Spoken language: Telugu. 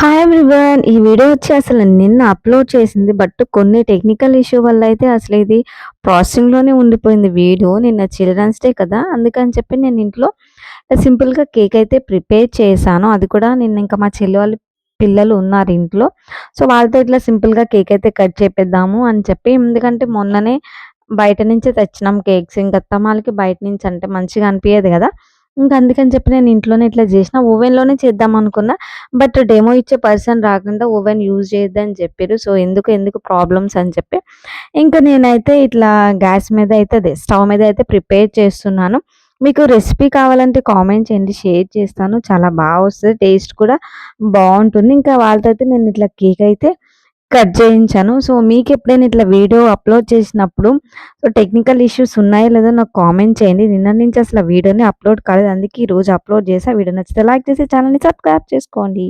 Hi everyone. ఈ వీడియో వచ్చి అసలు నిన్న అప్లోడ్ చేసింది. బట్ కొన్ని టెక్నికల్ ఇష్యూ వల్ల అయితే అసలు ఇది ప్రాసెసింగ్‌లోనే ఉండిపోయింది వీడియో. నిన్న చిల్డ్రన్స్ డే కదా! అందుకని చెప్పి నేను ఇంట్లో సింపుల్‌గా కేక్ అయితే ప్రిపేర్ చేశాను. అది కూడా నిన్న ఇంకా మా చెల్లి వాళ్ళ పిల్లలు ఉన్నారు ఇంట్లో. సో, వాళ్ళతో ఇట్లా సింపుల్‌గా కేక్ అయితే కట్ చేపిద్దాము అని చెప్పి, ఎందుకంటే మొన్ననే బయట నుంచే తెచ్చినాం కేక్స్. ఇంక అత్తమ్మాళ్ళకి బయట నుంచి అంటే మంచిగా అనిపియదు కదా! ఇంక అందుకని చెప్పి నేను ఇంట్లోనే ఇట్లా చేసిన. ఓవెన్‌లోనే చేద్దాం అనుకున్నా. బట్ డెమో ఇచ్చే పర్సన్ రాకుండా ఓవెన్ యూజ్ చేయొద్దని చెప్పిర్రు. సో, ఎందుకు ప్రాబ్లమ్స్ అని చెప్పి, ఇంక నేనైతే ఇట్లా గ్యాస్ మీద అయితే అదే స్టవ్ మీద అయితే ప్రిపేర్ చేస్తున్నాను. మీకు రెసిపీ కావాలంటే కామెంట్ చేయండి. షేర్ చేస్తాను. చాలా వస్తది. టేస్ట్ కూడా బావుంటుంది. ఇంకా వాళ్ళతో అయితే నేను ఇట్లా కేక్ అయితే కట్ చేయించాను. సో, మీకెప్పుడైనా ఇట్లా వీడియో అప్‌లోడ్ చేసినప్పుడు సో, టెక్నికల్ ఇష్యూస్ ఉన్నాయో లేదో నాకు కామెంట్ చేయండి. నిన్నటి నుంచి అసలు వీడియోనే అప్‌లోడ్ కాలేదు. అందుకే ఈరోజు అప్‌లోడ్ చేశా. వీడియో నచ్చితే లైక్ చేసి ఛానెల్‌ని సబ్స్క్రైబ్ చేసుకోండి.